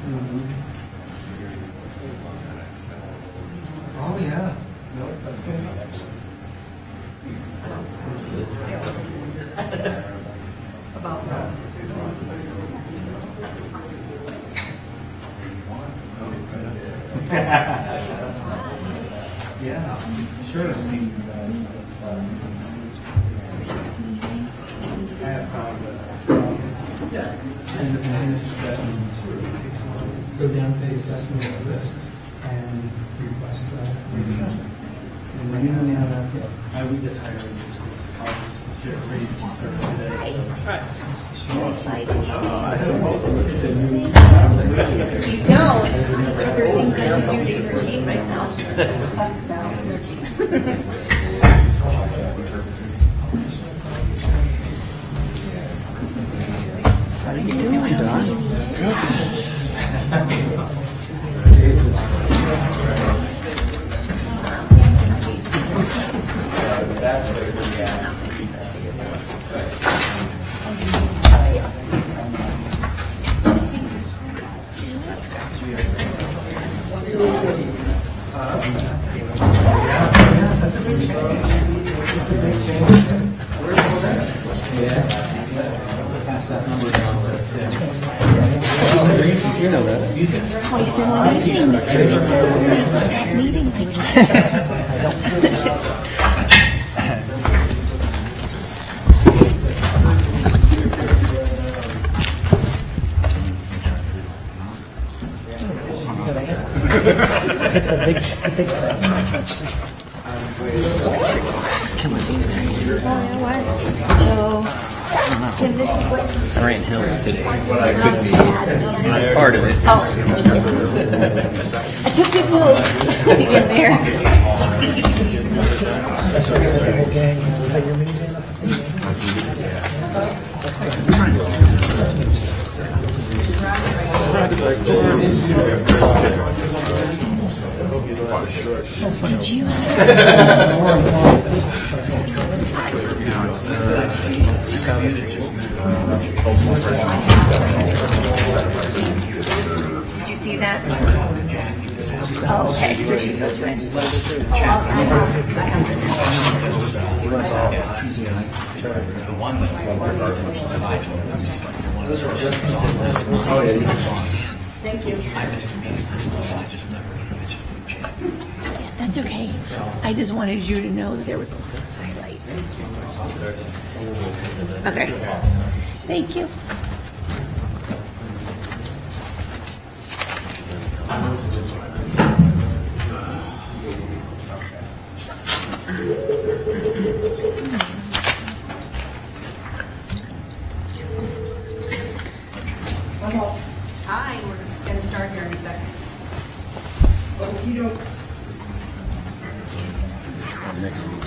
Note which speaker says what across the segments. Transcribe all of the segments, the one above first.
Speaker 1: Oh, yeah. No, that's good. Yeah, sure. I have found that independence that go down to the assessment of risks and request reassessment. And when you know now that, I would just hire a school psychologist for Sarah Reed to start today. It's a new.
Speaker 2: You don't. There are things I can do to entertain myself.
Speaker 3: How you doing, Don? You know that.
Speaker 2: Twice in one evening, Mr. Pizza. That meeting taking place.
Speaker 3: I ran hills today. Could be part of it.
Speaker 2: I took good notes to get there. Did you? Did you see that? Oh, okay. So she goes in. Thank you. Yeah, that's okay. I just wanted you to know that there was a highlight. Okay. Thank you.
Speaker 4: Hi, we're just going to start here in a second.
Speaker 3: Next meeting,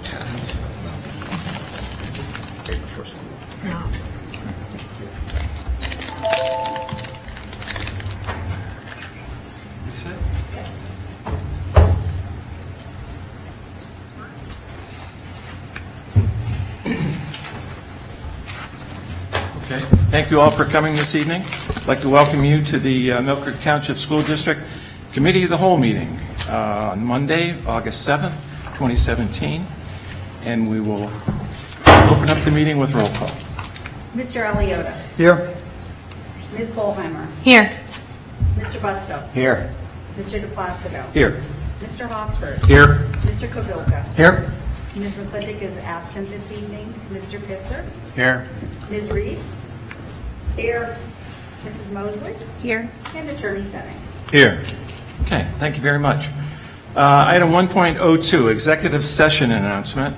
Speaker 3: passed. Okay, the first one.
Speaker 2: No.
Speaker 5: Okay. Thank you all for coming this evening. I'd like to welcome you to the Mill Creek Township School District Committee of the Whole meeting on Monday, August 7th, 2017. And we will open up the meeting with roll call.
Speaker 4: Mr. Eliota.
Speaker 3: Here.
Speaker 4: Ms. Bolheimer.
Speaker 2: Here.
Speaker 4: Mr. Busco.
Speaker 3: Here.
Speaker 4: Mr. DePlacido.
Speaker 5: Here.
Speaker 4: Mr. Hosford.
Speaker 5: Here.
Speaker 4: Mr. Kovilka.
Speaker 5: Here.
Speaker 4: Ms. McClintock is absent this evening. Mr. Pitzer.
Speaker 3: Here.
Speaker 4: Ms. Reese. Here. Mrs. Mosley.
Speaker 2: Here.
Speaker 4: And Attorney Setting.
Speaker 5: Here. Okay, thank you very much. Item 1.02, executive session announcement.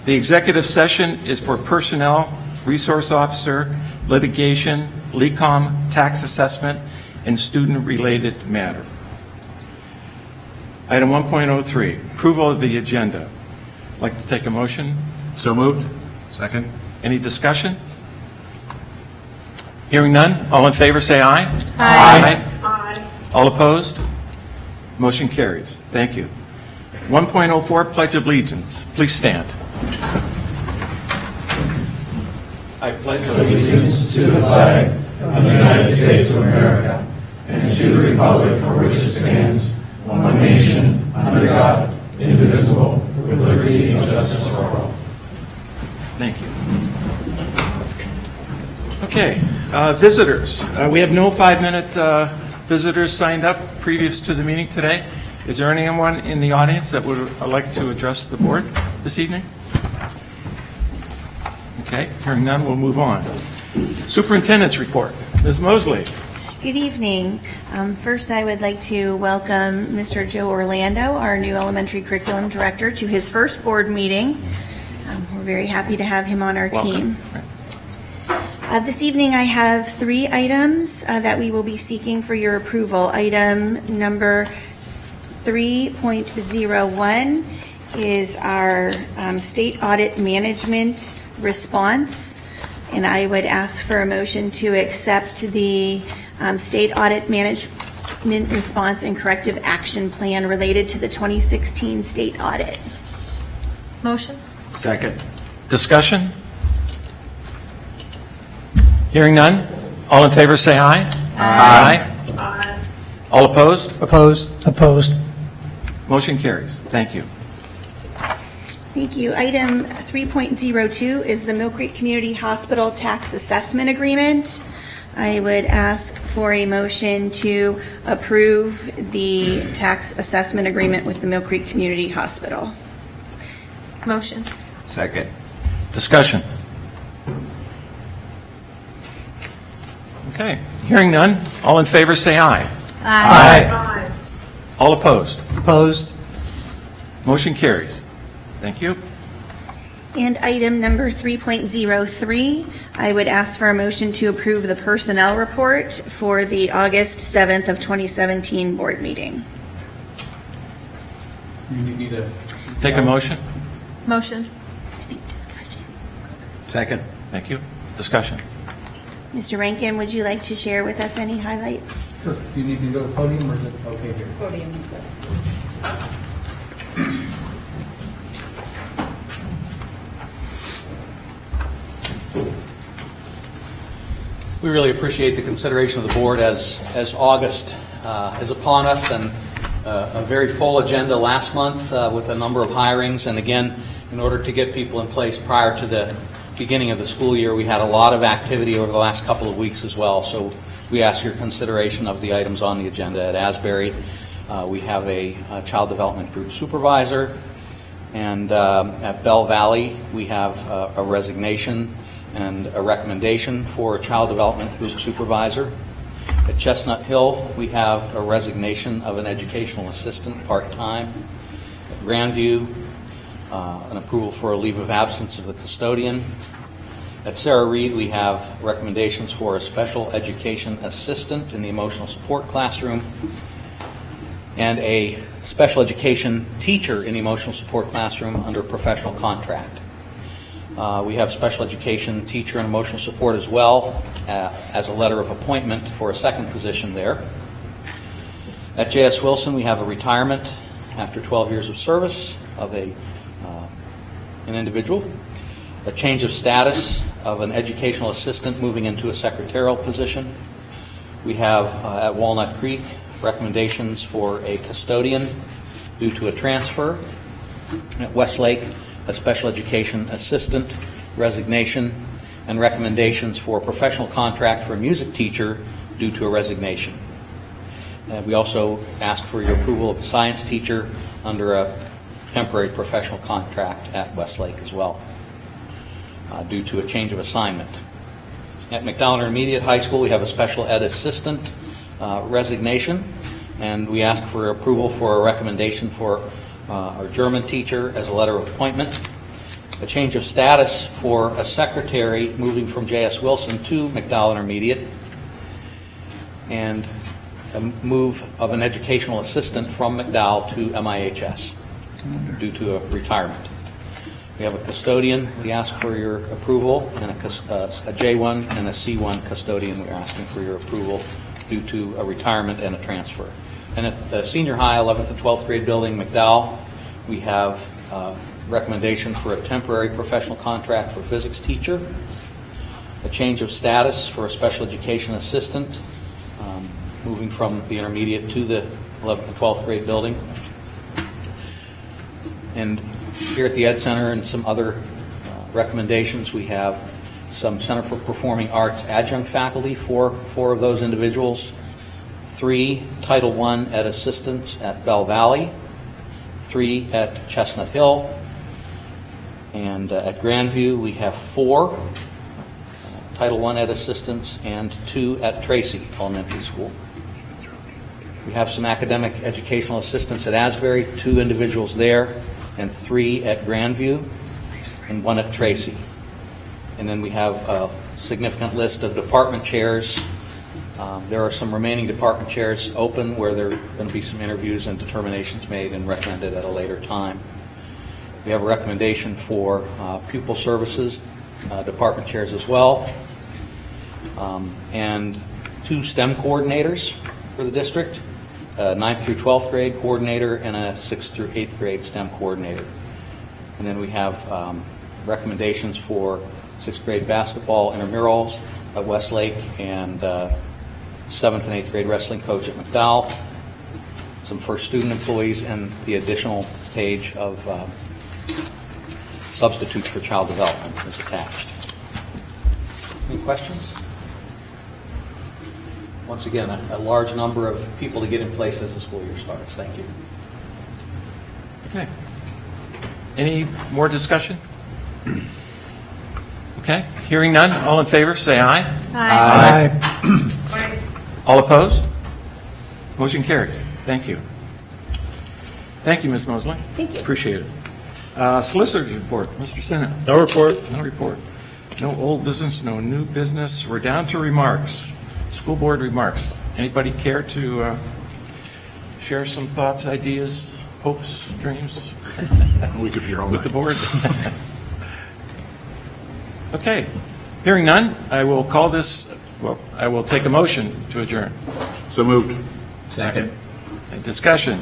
Speaker 5: The executive session is for personnel, resource officer, litigation, LECOM, tax assessment, and student-related matter. Item 1.03, approval of the agenda. I'd like to take a motion.
Speaker 3: So moved. Second.
Speaker 5: Any discussion? Hearing none, all in favor say aye.
Speaker 2: Aye.
Speaker 4: Aye.
Speaker 5: All opposed? Motion carries. Thank you. 1.04, Pledge of Allegiance. Please stand. I pledge allegiance
Speaker 6: To the flag of the United States of America and to the republic for which it stands, one nation, under God, indivisible, with liberty and justice for all.
Speaker 5: Thank you. Okay, visitors. We have no 5-minute visitors signed up previous to the meeting today. Is there anyone in the audience that would like to address the board this evening? Okay, hearing none, we'll move on. Superintendent's report. Ms. Mosley.
Speaker 2: Good evening. First, I would like to welcome Mr. Joe Orlando, our new elementary curriculum director, to his first board meeting. We're very happy to have him on our team. This evening, I have 3 items that we will be seeking for your approval. Item number 3.01 is our state audit management response, and I would ask for a motion to accept the state audit management response and corrective action plan related to the 2016 state audit.
Speaker 4: Motion?
Speaker 3: Second.
Speaker 5: Discussion? Hearing none. All in favor say aye. Aye. All opposed?
Speaker 1: Opposed? Opposed.
Speaker 5: Motion carries. Thank you.
Speaker 2: Thank you. Item 3.02 is the Mill Creek Community Hospital Tax Assessment Agreement. I would ask for a motion to approve the tax assessment agreement with the Mill Creek Community Hospital.
Speaker 4: Motion.
Speaker 3: Second.
Speaker 5: Discussion? Okay. Hearing none. All in favor say aye.
Speaker 1: Aye.
Speaker 5: All opposed?
Speaker 1: Opposed?
Speaker 5: Motion carries. Thank you.
Speaker 2: And item number 3.03, I would ask for a motion to approve the personnel report for the August 7th of 2017 board meeting.
Speaker 1: You need a...
Speaker 5: Take a motion.
Speaker 4: Motion.
Speaker 2: I think discussion.
Speaker 3: Second.
Speaker 5: Thank you. Discussion?
Speaker 2: Mr. Rankin, would you like to share with us any highlights?
Speaker 1: Sure. You need me to go to the podium, or is it okay here?
Speaker 4: Podium is good.
Speaker 7: We really appreciate the consideration of the board as August is upon us, and a very full agenda last month with a number of hirings. And again, in order to get people in place prior to the beginning of the school year, we had a lot of activity over the last couple of weeks as well. So we ask your consideration of the items on the agenda. At Asbury, we have a child development group supervisor, and at Bell Valley, we have a resignation and a recommendation for a child development group supervisor. At Chestnut Hill, we have a resignation of an educational assistant part-time. At Grandview, an approval for a leave of absence of the custodian. At Sarah Reed, we have recommendations for a special education assistant in the emotional support classroom and a special education teacher in the emotional support classroom under professional contract. We have special education teacher and emotional support as well as a letter of appointment for a second position there. At J.S. Wilson, we have a retirement after 12 years of service of an individual, a change of status of an educational assistant moving into a secretarial position. We have at Walnut Creek recommendations for a custodian due to a transfer. At Westlake, a special education assistant resignation, and recommendations for a professional contract for a music teacher due to a resignation. We also ask for your approval of a science teacher under a temporary professional contract at Westlake as well, due to a change of assignment. At McDowell Intermediate High School, we have a special ed assistant resignation, and we ask for approval for a recommendation for our German teacher as a letter of appointment, a change of status for a secretary moving from J.S. Wilson to McDowell Intermediate, and a move of an educational assistant from McDowell to MIHS due to a retirement. We have a custodian. We ask for your approval, and a J1 and a C1 custodian. We're asking for your approval due to a retirement and a transfer. And at the senior high, 11th and 12th grade building, McDowell, we have recommendation for a temporary professional contract for physics teacher, a change of status for a special education assistant moving from the intermediate to the 11th and 12th grade building. And here at the Ed Center and some other recommendations, we have some Center for Performing Arts adjunct faculty, four of those individuals, 3 Title I Ed assistants at Bell Valley, 3 at Chestnut Hill, and at Grandview we have 4 Title I Ed assistants and 2 at Tracy Elementary School. We have some academic educational assistants at Asbury, 2 individuals there, and 3 at Grandview, and 1 at Tracy. And then we have a significant list of department chairs. There are some remaining department chairs open where there are going to be some interviews and determinations made and recommended at a later time. We have a recommendation for pupil services department chairs as well, and 2 STEM coordinators for the district, a 9th through 12th grade coordinator and a 6th through 8th grade STEM coordinator. And then we have recommendations for 6th grade basketball intramurals at Westlake and 7th and 8th grade wrestling coach at McDowell, some first student employees, and the additional page of substitutes for child development is attached. Any questions? Once again, a large number of people to get in place as the school year starts. Thank you.
Speaker 5: Okay. Any more discussion? Okay. Hearing none, all in favor, say aye.
Speaker 1: Aye.
Speaker 5: All opposed? Motion carries. Thank you. Thank you, Ms. Mosley.
Speaker 2: Thank you.
Speaker 5: Appreciate it. Solicitor's report, Mr. Senate.
Speaker 6: No report.
Speaker 5: No report. No old business, no new business. We're down to remarks. School board remarks. Anybody care to share some thoughts, ideas, hopes, dreams
Speaker 6: We could hear all
Speaker 5: with the board? Okay. Hearing none, I will call this, well, I will take a motion to adjourn.
Speaker 6: So moved.
Speaker 3: Second.
Speaker 5: Discussion.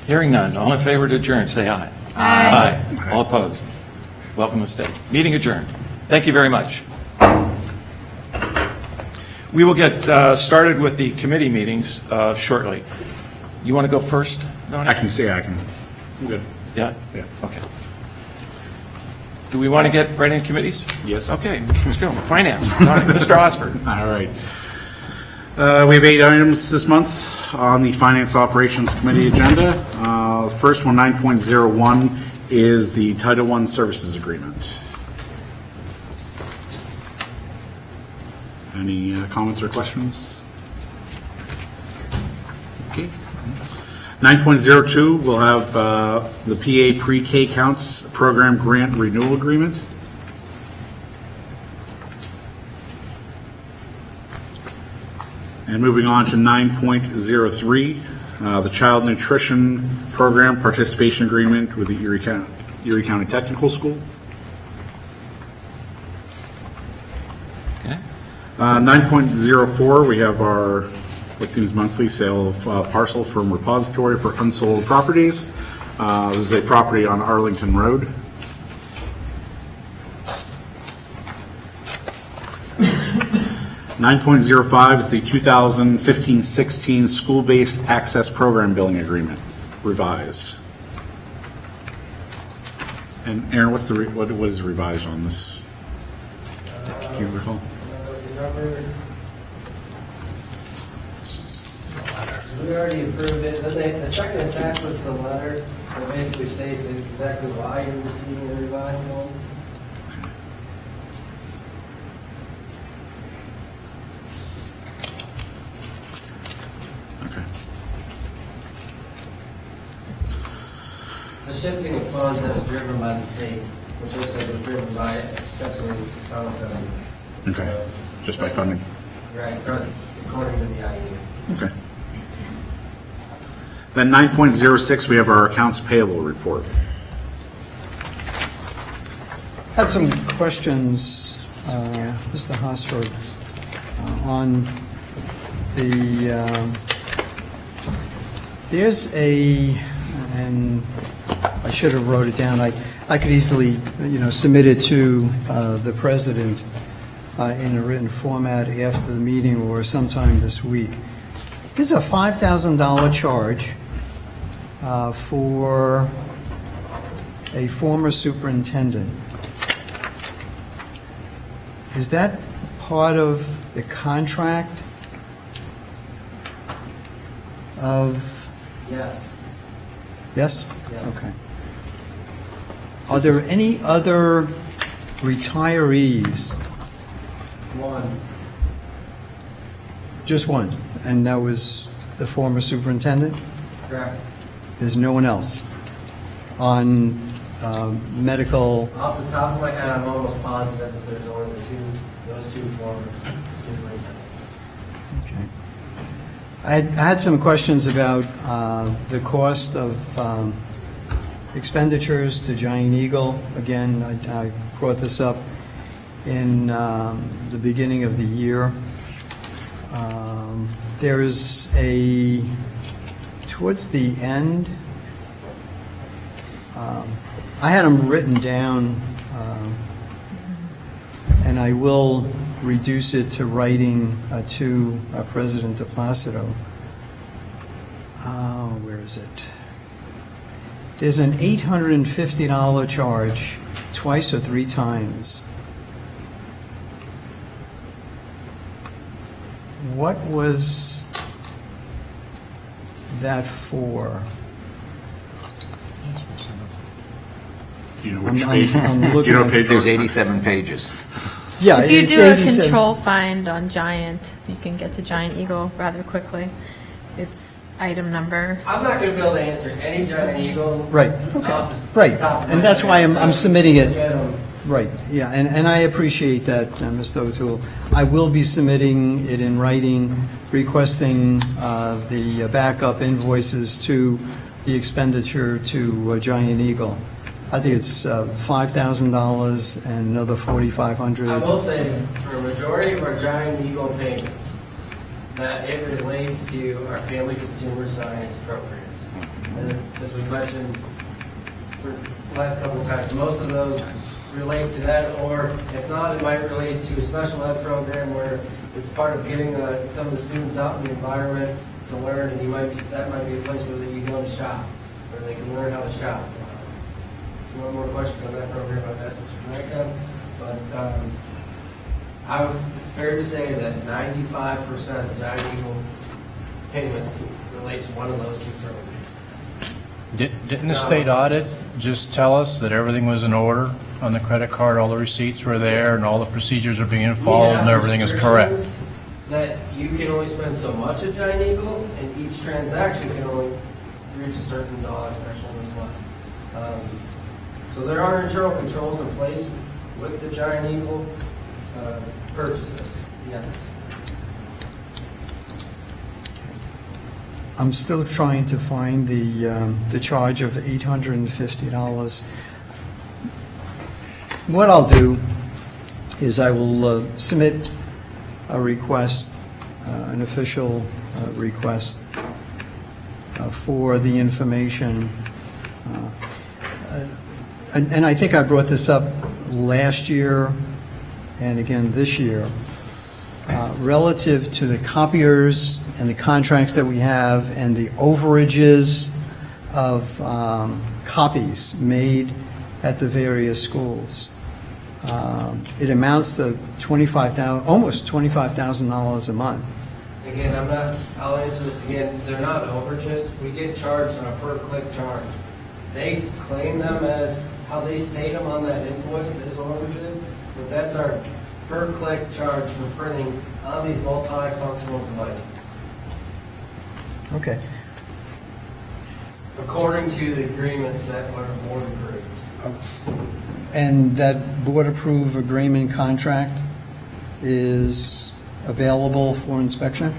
Speaker 5: Hearing none. All in favor to adjourn, say aye. Aye. All opposed? Welcome to stay. Meeting adjourned. Thank you very much. We will get started with the committee meetings shortly. You want to go first, Donnie?
Speaker 6: I can see. I can. I'm good.
Speaker 5: Yeah?
Speaker 6: Yeah.
Speaker 5: Okay. Do we want to get right in committees?
Speaker 6: Yes.
Speaker 5: Okay, let's go. Finance. Donnie, Mr. Osford.
Speaker 6: All right. We have 8 items this month on the Finance Operations Committee agenda. The first one, 9.01, is the Title I Services Agreement. Any comments or questions? Okay. 9.02, we'll have the PA Pre-K Counts Program Grant Renewal Agreement. And moving on to 9.03, the Child Nutrition Program Participation Agreement with the Erie County Technical School.
Speaker 5: Okay.
Speaker 6: 9.04, we have our, what seems monthly, sale of parcel from repository for unsold properties. This is a property on Arlington Road. .05 is the 2015-16 School-Based Access Program Billing Agreement, revised. And Aaron, what's the what is revised on this? Can you recall?
Speaker 8: We already approved it. The second attachment's the letter that basically states exactly why you're receiving the revised one.
Speaker 6: Okay.
Speaker 8: The shifting of funds that was driven by the state, which looks like it was driven by essentially common funding.
Speaker 6: Okay. Just by funding.
Speaker 8: Right, according to the IU.
Speaker 6: Okay. Then 9.06, we have our accounts payable report.
Speaker 1: Had some questions, Mr. Hosford, on the, there's a, and I should have wrote it down, I could easily, submit it to the president in a written format after the meeting or sometime this week. This is a $5,000 charge for a former superintendent. Is that part of the contract of,
Speaker 8: Yes.
Speaker 1: yes?
Speaker 8: Yes.
Speaker 1: Okay. Are there any other retirees?
Speaker 8: One.
Speaker 1: Just one, and that was the former superintendent?
Speaker 8: Correct.
Speaker 1: There's no one else on medical?
Speaker 8: Off the top of my head, I'm almost positive that there's only those two former superintendents.
Speaker 1: Okay. I had some questions about the cost of expenditures to Giant Eagle. Again, I brought this up in the beginning of the year. There's towards the end, I had them written down, and I will reduce it to writing to President de Placido. Where is it? There's an $850 charge twice or three times. What was that for?
Speaker 6: Do you know which page?
Speaker 1: I'm
Speaker 6: Do you
Speaker 1: looking
Speaker 6: know
Speaker 1: at-
Speaker 6: what page?
Speaker 3: There's 87 pages.
Speaker 1: Yeah,
Speaker 9: If you
Speaker 1: it's
Speaker 9: do a
Speaker 1: 87.
Speaker 9: control find on Giant, you can get to Giant Eagle rather quickly. It's item number.
Speaker 8: I'm not going to be able to answer any Giant Eagle.
Speaker 1: Right,
Speaker 8: off the
Speaker 1: right,
Speaker 8: top of my
Speaker 1: and that's why
Speaker 8: head,
Speaker 1: I'm
Speaker 8: so
Speaker 1: submitting it.
Speaker 8: get 'em.
Speaker 1: Right, yeah, and I appreciate that, Mr. O'Toole. I will be submitting it in writing, requesting the backup invoices to the expenditure to Giant Eagle. I think it's $5,000 and another $4,500.
Speaker 8: I will say, for a majority of our Giant Eagle payments, that it relates to our family consumer science programs. And as we mentioned for the last couple of times, most of those relate to that, or if not, it might relate to a special ed program where it's part of getting some of the students out in the environment to learn, and that might be a place where you go to shop, where they can learn how to shop. If you want more questions on that program, I'd ask Mr. Knighton, but I would, it's fair to say that 95% of Giant Eagle payments relate to one of those two programs.
Speaker 10: Didn't the state audit just tell us that everything was in order on the credit card, all the receipts were there, and all the procedures are being followed, and everything is correct?
Speaker 8: Restrictions That you can only spend so much at Giant Eagle, and each transaction can only reach a certain dollar threshold as well. So there are internal controls in place with the Giant Eagle purchases, yes.
Speaker 1: I'm still trying to find the charge of $850. What I'll do is I will submit a request, an official request for the information. And I think I brought this up last year and again this year, relative to the copiers and the contracts that we have and the overages of copies made at the various schools. It amounts to almost $25,000 a month.
Speaker 8: Again, I'll answer this again, they're not overages, we get charged on a per-click charge. They claim them as, how they state them on that invoice as overages, but that's our per-click charge for printing on these multifunctional devices,
Speaker 1: Okay.
Speaker 8: according to the agreements that were board approved.
Speaker 1: And that board-approved agreement contract is available for inspection?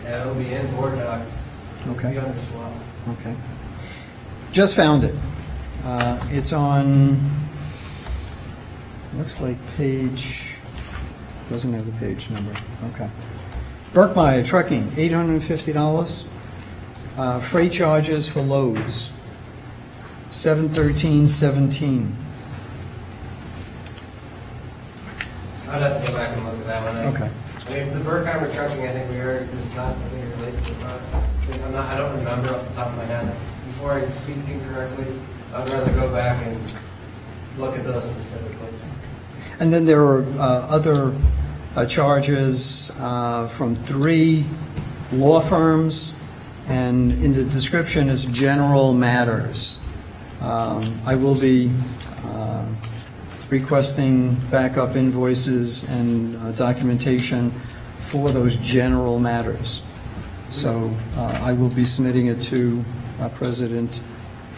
Speaker 8: Yeah, it'll be in board docs.
Speaker 1: Okay.
Speaker 8: It'll be under SWOT.
Speaker 1: Okay. Just found it. It's on, looks like page, doesn't have the page number. Okay. Berkmeyer Trucking, $850. Freight charges for loads, $713.17.
Speaker 8: I'd have to go back and look at that one.
Speaker 1: Okay.
Speaker 8: I mean, the Berkheimer trucking, I think we already discussed, I think it relates to the I don't remember off the top of my head. Before I speak incorrectly, I'd rather go back and look at those specifically.
Speaker 1: And then there are other charges from 3 law firms, and in the description is general matters. I will be requesting backup invoices and documentation for those general matters. So I will be submitting it to President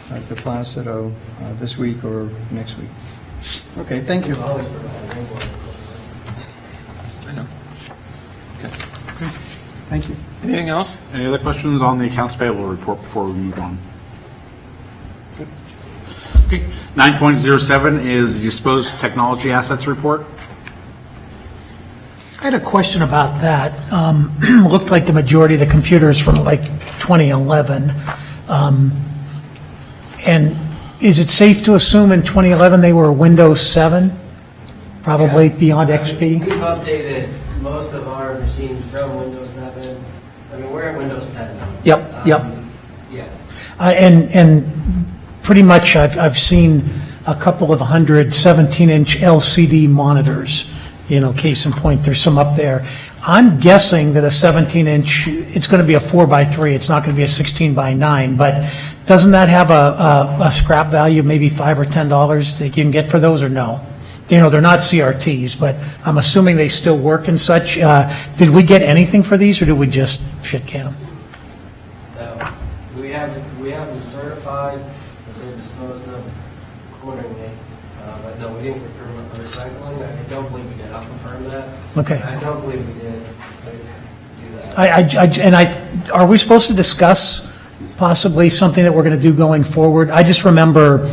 Speaker 1: De Placido this week or next week. Okay, thank you.
Speaker 8: Always provide invoices.
Speaker 5: I know. Okay.
Speaker 1: Thank you.
Speaker 5: Anything else?
Speaker 6: Any other questions on the accounts payable report before we move on? Okay. 9.07 is the disposed technology assets report.
Speaker 11: I had a question about that. Looked like the majority of the computers from like 2011. And is it safe to assume in 2011 they were Windows 7? Probably beyond XP?
Speaker 8: We've updated most of our machines from Windows 7. I mean, we're at Windows 10 now.
Speaker 11: Yep.
Speaker 8: Yeah.
Speaker 11: And pretty much I've seen a couple of 100 17-inch LCD monitors. You know, case in point, there's some up there. I'm guessing that a 17-inch, it's going to be a 4x3. It's not going to be a 16x9. But doesn't that have a scrap value, maybe $5 or $10 that you can get for those, or no? You know, they're not CRTs, but I'm assuming they still work and such. Did we get anything for these, or did we just shit can them?
Speaker 8: No. We have them certified, but they're disposed of accordingly. But no, we didn't confirm recycling. I don't believe we did. I'll confirm that.
Speaker 11: Okay.
Speaker 8: I don't believe we did do that.
Speaker 11: Are we supposed to discuss possibly something that we're going to do going forward? I just remember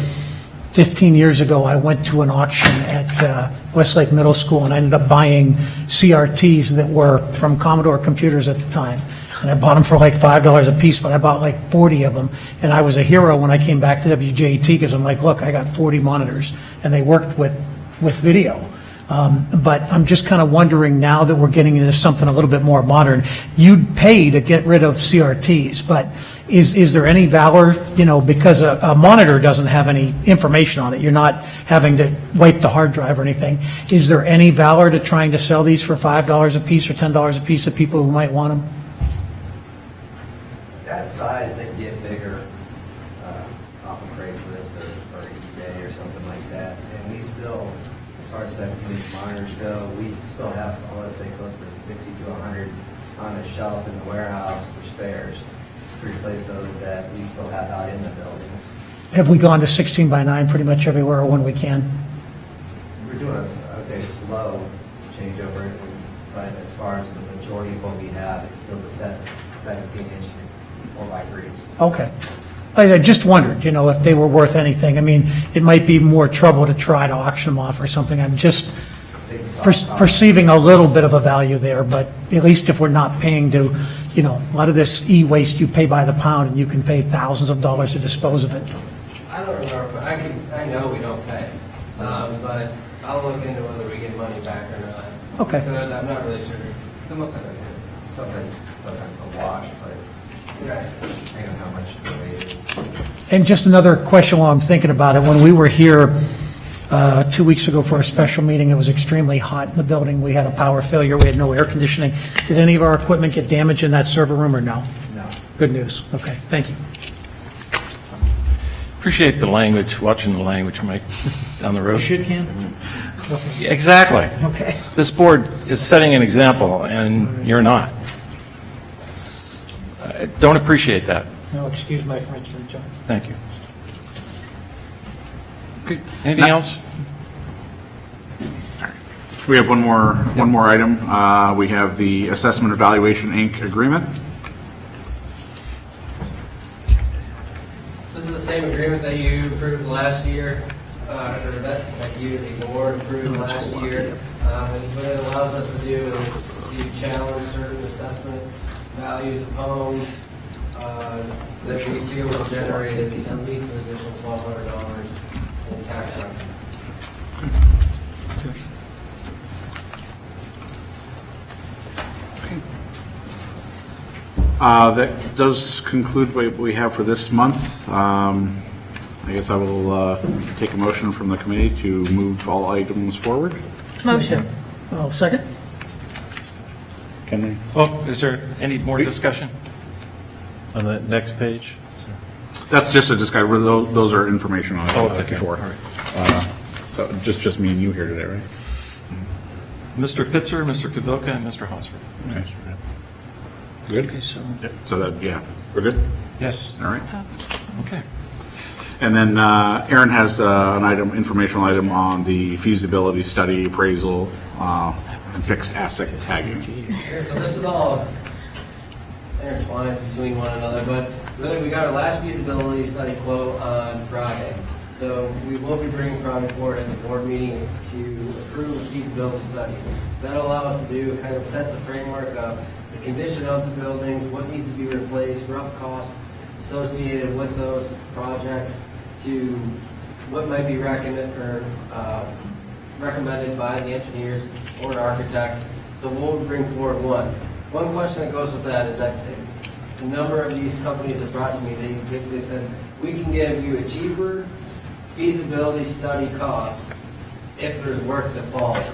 Speaker 11: 15 years ago, I went to an auction at Westlake Middle School, and I ended up buying CRTs that were from Commodore Computers at the time. And I bought them for like $5 a piece, but I bought like 40 of them. And I was a hero when I came back to WJT, because I'm like, look, I got 40 monitors, and they worked with video. But I'm just kind of wondering, now that we're getting into something a little bit more modern, you'd pay to get rid of CRTs, but is there any valor, you know, because a monitor doesn't have any information on it. You're not having to wipe the hard drive or anything. Is there any valor to trying to sell these for $5 a piece or $10 a piece to people who might want them?
Speaker 12: That size, they can get bigger off of Craigslist or eBay or something like that. And we still, as far as 17-inch monitors go, we still have, I want to say, close to 60 to 100 on the shelf in the warehouse for spares to replace those that we still have out in the buildings.
Speaker 11: Have we gone to 16x9 pretty much everywhere when we can?
Speaker 12: We're doing, I would say, a slow changeover, but as far as the majority of what we have, it's still the 17-inch 4x3s.
Speaker 11: Okay. I just wondered, you know, if they were worth anything. I mean, it might be more trouble to try to auction them off or something. I'm just perceiving a little bit of a value there, but at least if we're not paying to, you know, a lot of this e-waste you pay by the pound, and you can pay thousands of dollars to dispose of it.
Speaker 8: I don't remember, but I know we don't pay. But I'll look into whether we get money back or not.
Speaker 11: Okay.
Speaker 8: But I'm not really sure.
Speaker 12: It's almost like sometimes a wash, but depending on how much the weight is.
Speaker 11: And just another question while I'm thinking about it. When we were here 2 weeks ago for a special meeting, it was extremely hot in the building. We had a power failure. We had no air conditioning. Did any of our equipment get damaged in that server room, or no?
Speaker 12: No.
Speaker 11: Good news. Okay, thank you.
Speaker 5: Appreciate the language, watching the language, Mike, down the road.
Speaker 11: Shit can?
Speaker 5: Exactly.
Speaker 11: Okay.
Speaker 5: This board is setting an example, and you're not. I don't appreciate that.
Speaker 11: No, excuse my French there, John.
Speaker 5: Thank you.
Speaker 6: Okay.
Speaker 5: Anything else?
Speaker 6: We have one more item. We have the Assessment Evaluation Inc. agreement.
Speaker 8: This is the same agreement that you approved last year, or that you, the board, approved last year. And what it allows us to do is to challenge certain assessment values of homes that we feel will generate at least an additional $1,200 in tax revenue.
Speaker 6: That does conclude what we have for this month. I guess I will take a motion from the committee to move all items forward.
Speaker 9: Motion.
Speaker 11: Well, second?
Speaker 6: Can they?
Speaker 5: Oh, is there any more discussion?
Speaker 3: On the next page?
Speaker 6: That's just a discussion. Those are information on
Speaker 5: Oh,
Speaker 6: it
Speaker 5: okay.
Speaker 6: before.
Speaker 5: All right.
Speaker 6: So just me and you here today, right?
Speaker 5: Mr. Pitzer, Mr. Kabilka, and Mr. Hosford.
Speaker 6: Okay. Good?
Speaker 11: Okay, so
Speaker 6: So that, yeah, we're good?
Speaker 10: Yes.
Speaker 6: All right.
Speaker 5: Okay.
Speaker 6: And then Aaron has an item, informational item on the feasibility study, appraisal, and fixed asset tagging.
Speaker 8: Here, so this is all intertwined between one another, but really we got our last feasibility study quote on Friday. So we will be bringing project forward at the board meeting to approve a feasibility study. That'll allow us to do kind of sets a framework of the condition of the buildings, what needs to be replaced, rough costs associated with those projects, to what might be recommended by the engineers or architects. So we'll bring forward one. One question that goes with that is that a number of these companies have brought to me, they basically said, we can give you a cheaper feasibility study cost if there's work to follow.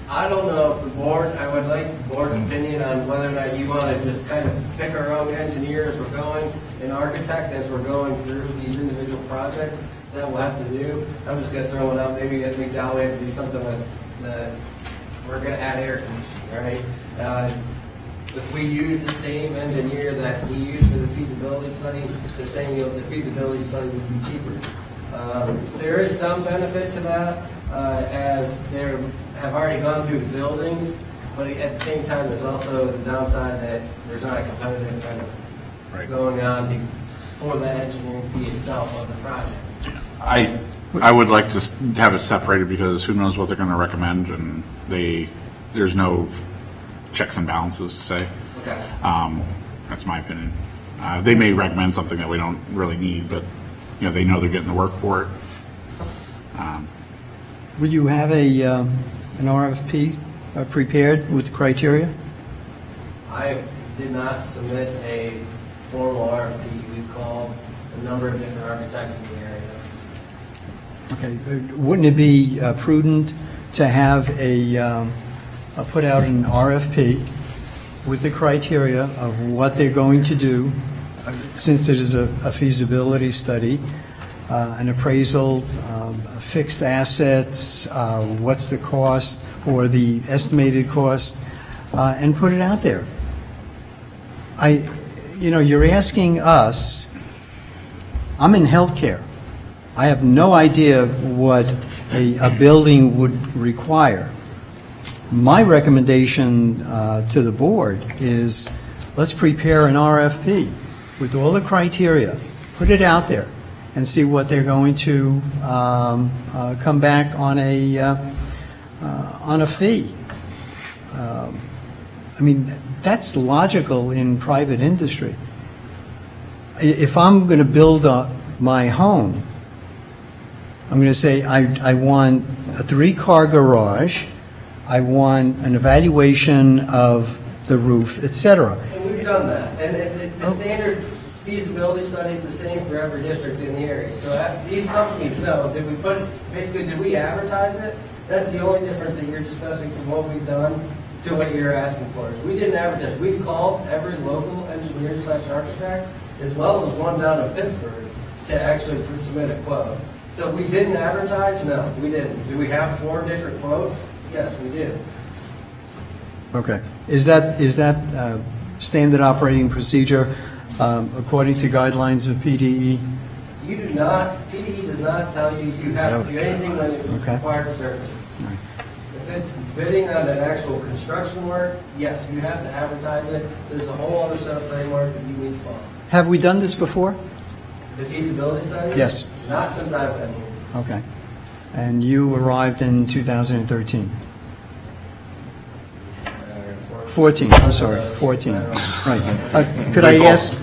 Speaker 8: I don't know if the board, I would like the board's opinion on whether or not you want to just kind of pick our own engineer as we're going, an architect as we're going through these individual projects that we'll have to do. I'm just going to throw it out, maybe as we doubt we have to do something with we're going to add air conditioning, right? If we use the same engineer that we use for the feasibility study, they're saying the feasibility study would be cheaper. There is some benefit to that as they have already gone through the buildings, but at the same time, there's also the downside that there's not a competitive kind of going on for the engineering fee itself of the project.
Speaker 6: I would like to have it separated because who knows what they're going to recommend, and there's no checks and balances to say.
Speaker 8: Okay.
Speaker 6: That's my opinion. They may recommend something that we don't really need, but they know they're getting the work for it.
Speaker 1: Would you have an RFP prepared with criteria?
Speaker 8: I did not submit a formal RFP. We've called a number of different architects in the area.
Speaker 1: Okay. Wouldn't it be prudent to have put out an RFP with the criteria of what they're going to do, since it is a feasibility study, an appraisal, fixed assets, what's the cost or the estimated cost, and put it out there. You're asking us, I'm in healthcare. I have no idea what a building would require. My recommendation to the board is let's prepare an RFP with all the criteria, put it out there, and see what they're going to come back on a fee. That's logical in private industry. If I'm going to build my home, I'm going to say I want a 3-car garage, I want an evaluation of the roof, etc.
Speaker 8: And we've done that. And the standard feasibility study is the same for every district in the area. So these companies know, did we advertise it? That's the only difference that you're discussing from what we've done to what you're asking for. We didn't advertise. We've called every local engineer/architect, as well as one down in Pittsburgh, to actually submit a quote. So we didn't advertise? No, we didn't. Do we have 4 different quotes? Yes, we do.
Speaker 1: Okay. Is that standard operating procedure according to guidelines of PDE?
Speaker 8: You do not, PDE does not tell you you have to do anything when it requires services. If it's bidding on an actual construction work, yes, you have to advertise it. There's a whole other set of framework that you need to follow.
Speaker 1: Have we done this before?
Speaker 8: The feasibility study?
Speaker 1: Yes.
Speaker 8: Not since I've been here.
Speaker 1: Okay. And you arrived in 2013? 14, I'm sorry, 14. Right. Could I ask,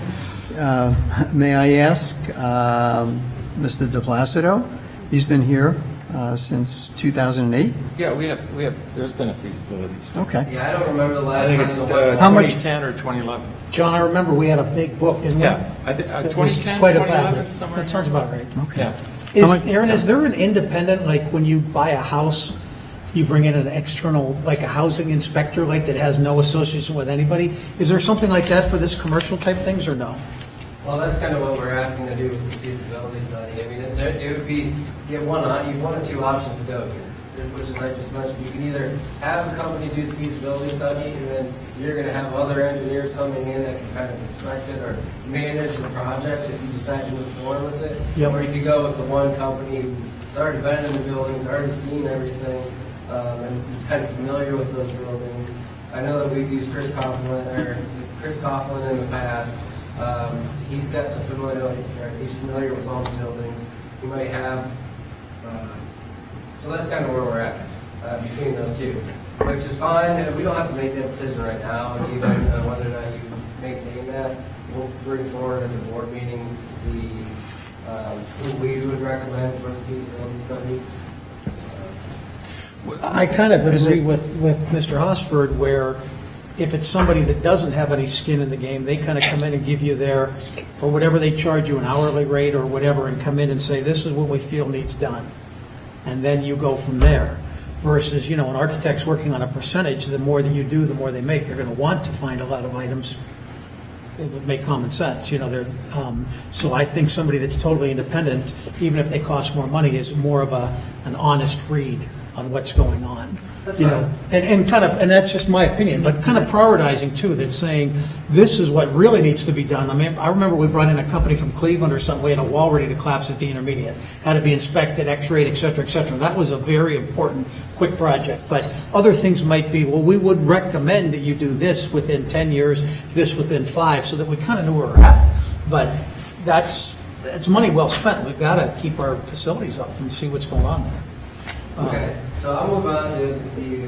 Speaker 1: may I ask Mr. De Placido? He's been here since 2008?
Speaker 5: Yeah, we have, there's been a feasibility study.
Speaker 1: Okay.
Speaker 8: Yeah, I don't remember the last
Speaker 5: I think
Speaker 8: time.
Speaker 5: it's
Speaker 8: the one-
Speaker 1: How much-
Speaker 5: 2010 or 2011.
Speaker 11: John, I remember we had a big book, didn't we?
Speaker 5: Yeah, I think
Speaker 11: That was
Speaker 5: 2010,
Speaker 11: quite a
Speaker 5: 2011,
Speaker 11: bad-
Speaker 5: somewhere.
Speaker 11: That sounds about right.
Speaker 5: Yeah.
Speaker 11: Aaron, is there an independent, like when you buy a house, you bring in an external, like a housing inspector, like that has no association with anybody? Is there something like that for this commercial type things or no?
Speaker 8: Well, that's kind of what we're asking to do with this feasibility study. I mean, it would be, you have one or two options to go here, which is I just mentioned. You can either have a company do the feasibility study, and then you're going to have other engineers coming in that can kind of inspect it or manage the projects if you decide to move forward with it.
Speaker 11: Yep.
Speaker 8: Or you could go with the one company who's already been in the buildings, already seen everything, and is kind of familiar with those buildings. I know that we've used Chris Coughlin in the past. He's got some familiarity, he's familiar with all the buildings. He might have, so that's kind of where we're at between those two, which is fine. We don't have to make that decision right now, and even whether or not you maintain that. We'll bring forward at the board meeting who we would recommend for the feasibility study.
Speaker 11: I kind of agree with Mr. Hosford, where if it's somebody that doesn't have any skin in the game, they kind of come in and give you their, or whatever they charge you, an hourly rate or whatever, and come in and say, this is what we feel needs done. And then you go from there. Versus, an architect's working on a percentage, the more that you do, the more they make. They're going to want to find a lot of items. It would make common sense, so I think somebody that's totally independent, even if they cost more money, is more of an honest read on what's going on.
Speaker 8: That's
Speaker 11: And that's just my opinion, but kind of prioritizing too, that's saying, this is what really needs to be done. I mean, I remember we brought in a company from Cleveland or something, we had a wall ready to collapse at the intermediate, had to be inspected, x-rayed, et cetera, et cetera. That was a very important, quick project, but other things might be, well, we would recommend that you do this within 10 years, this within 5, so that we kind of knew where we're at. But it's money well spent. We've got to keep our facilities up and see what's going on there.
Speaker 8: Okay, so I'll move on to the.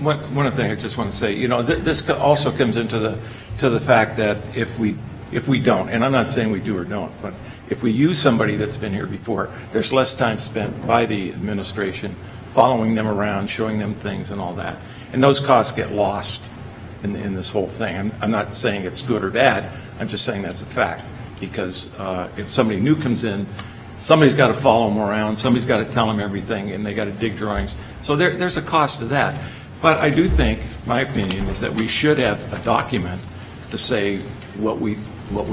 Speaker 5: One other thing I just want to say, this also comes into the fact that if we don't, and I'm not saying we do or don't, but if we use somebody that's been here before, there's less time spent by the administration following them around, showing them things and all that. And those costs get lost in this whole thing. I'm not saying it's good or bad, I'm just saying that's a fact. Because if somebody new comes in, somebody's got to follow them around, somebody's got to tell them everything, and they got to dig drawings. So there's a cost to that. But I do think, my opinion is that we should have a document to say what we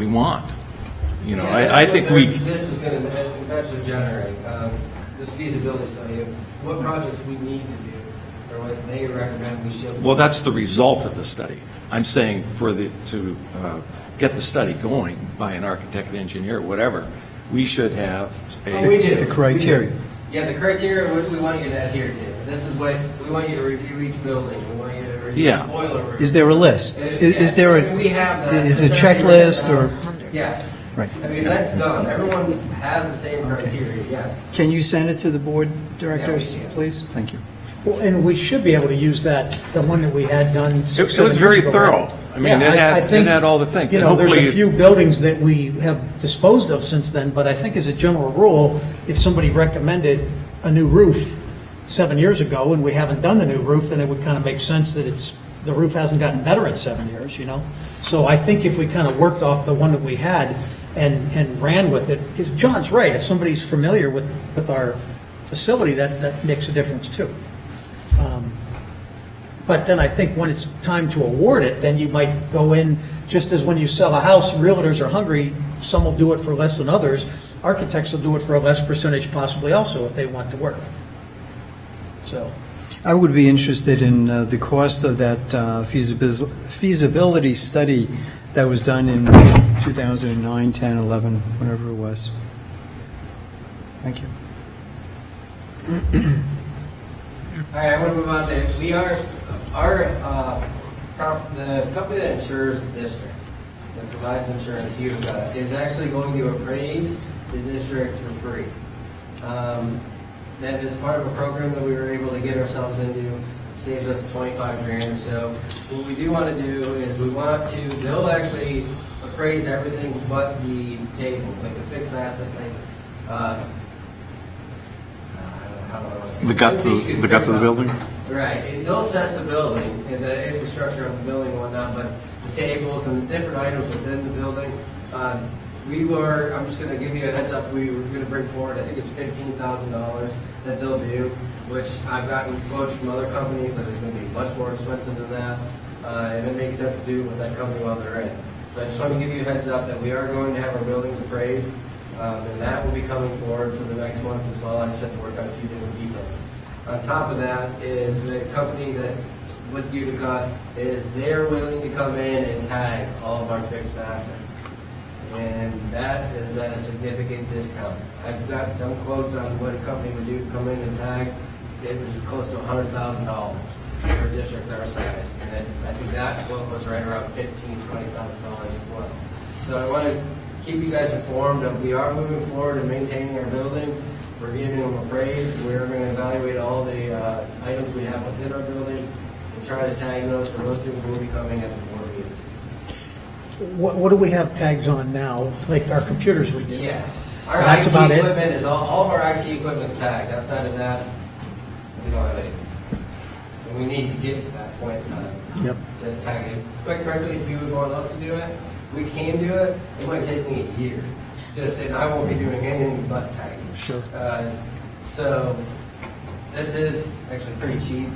Speaker 5: want. I think
Speaker 8: This is going to eventually generate this feasibility study of what projects we need to do, or what they recommend we should.
Speaker 5: Well, that's the result of the study. I'm saying to get the study going by an architect, engineer, whatever, we should have
Speaker 8: We do.
Speaker 1: The criteria.
Speaker 8: We do. Yeah, the criteria we want you to adhere to. This is what we want you to review each building. We want you to review the boiler room.
Speaker 1: Is there a list? Is there
Speaker 8: I mean, we have that.
Speaker 1: is a checklist or?
Speaker 8: Yes.
Speaker 1: Right.
Speaker 8: I mean, that's done. Everyone has the same criteria, yes.
Speaker 1: Can you send it to the board directors,
Speaker 8: Yeah, we can.
Speaker 1: please? Thank you.
Speaker 11: Well, and we should be able to use that, the one that we had done.
Speaker 5: It was very thorough. I mean, it had all the things. And
Speaker 11: There's
Speaker 5: hopefully
Speaker 11: a few buildings that we have disposed of since then, but I think as a general rule, if somebody recommended a new roof 7 years ago and we haven't done the new roof, then it would kind of make sense that the roof hasn't gotten better in 7 years, So I think if we kind of worked off the one that we had and ran with it, because John's right, if somebody's familiar with our facility, that makes a difference too. But then I think when it's time to award it, then you might go in, just as when you sell a house, realtors are hungry, some will do it for less than others. Architects will do it for a less percentage possibly also if they want to work. So,
Speaker 1: I would be interested in the cost of that feasibility study that was done in 2009, 10, 11, whatever it was. Thank you.
Speaker 8: All right, I'm going to move on to, the company that insures the district, that provides insurance, UCA, is actually going to appraise the district for free. That is part of a program that we were able to get ourselves into. It saves us $25,000 or so. What we do want to do is they'll actually appraise everything but the tables, like the fixed asset type. I don't how do I want to say
Speaker 6: The
Speaker 8: it?
Speaker 6: guts of the building?
Speaker 8: Right, they'll assess the building and the infrastructure of the building and whatnot, but the tables and the different items within the building, I'm just gonna give you a heads up, we were gonna bring forward, I think it's $15,000 that they'll do, which I've gotten quotes from other companies that it's gonna be much more expensive than that, and it makes sense to do it with that company while they're in. So I just want to give you a heads up that we are going to have our buildings appraised, and that will be coming forward for the next month as well. I just have to work on a few different details. On top of that is the company that with Utica is they're willing to come in and tag all of our fixed assets. And that is at a significant discount. I've got some quotes on what a company would do to come in and tag. It was close to $100,000 for a district our size. And I think that quote was right around $15,000, $20,000 as well. So I want to keep you guys informed that we are moving forward and maintaining our buildings. We're giving them appraised. We're going to evaluate all the items we have within our buildings and try to tag those. So those things will be coming at the board meeting.
Speaker 11: What do we have tags on now? Like our computers we do?
Speaker 8: Yeah. Our
Speaker 11: That's
Speaker 8: IT
Speaker 11: about it?
Speaker 8: equipment is all of our IT equipment's tagged. Outside of that, we don't have anything. And we need to get to that point in time to tag it. Quite frankly, if you would want us to do it, we can do it. It might take me a year. And I won't be doing anything but tagging.
Speaker 11: Sure.
Speaker 8: So this is actually pretty cheap,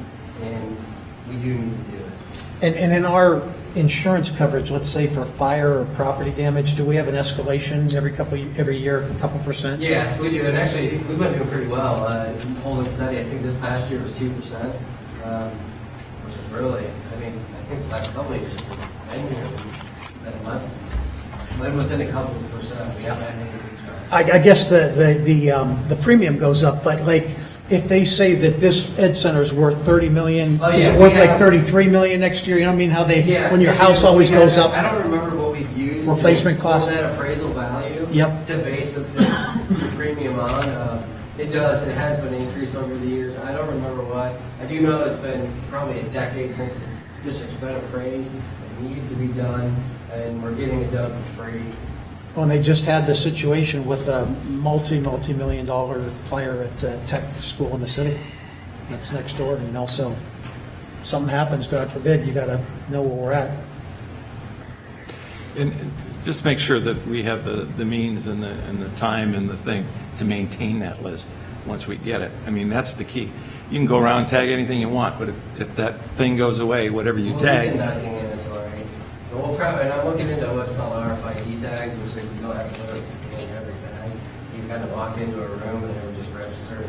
Speaker 8: and we do need to do it.
Speaker 11: And in our insurance coverage, let's say for fire or property damage, do we have an escalation every year, a couple percent?
Speaker 8: Yeah, we do. And actually, we've been doing pretty well. Holding steady. I think this past year was 2%, which is really, I think the last couple of years it's been less. Been within a couple of percent. We haven't had any big charge.
Speaker 11: I guess the premium goes up, but like if they say that this ed center is worth $30 million, is it worth like $33 million next year? You know what I mean? How when your house always goes up.
Speaker 8: I don't remember what we've used.
Speaker 11: Replacement cost.
Speaker 8: That appraisal value.
Speaker 11: Yep.
Speaker 8: To base the premium on. It does. It has been increased over the years. I don't remember what. I do know it's been probably a decade since the district's been appraised. It needs to be done, and we're getting it done for free.
Speaker 11: Well, and they just had the situation with a multi-million-dollar fire at the tech school in the city. That's next door, and also something happens, God forbid, you got to know where we're at.
Speaker 5: And just make sure that we have the means and the time and the thing to maintain that list once we get it. I mean, that's the key. You can go around and tag anything you want, but if that thing goes away, whatever you tag.
Speaker 8: And I'm looking into what's called RFID tags, which is you don't have to literally scan every tag. You kind of walk into a room and it will just register,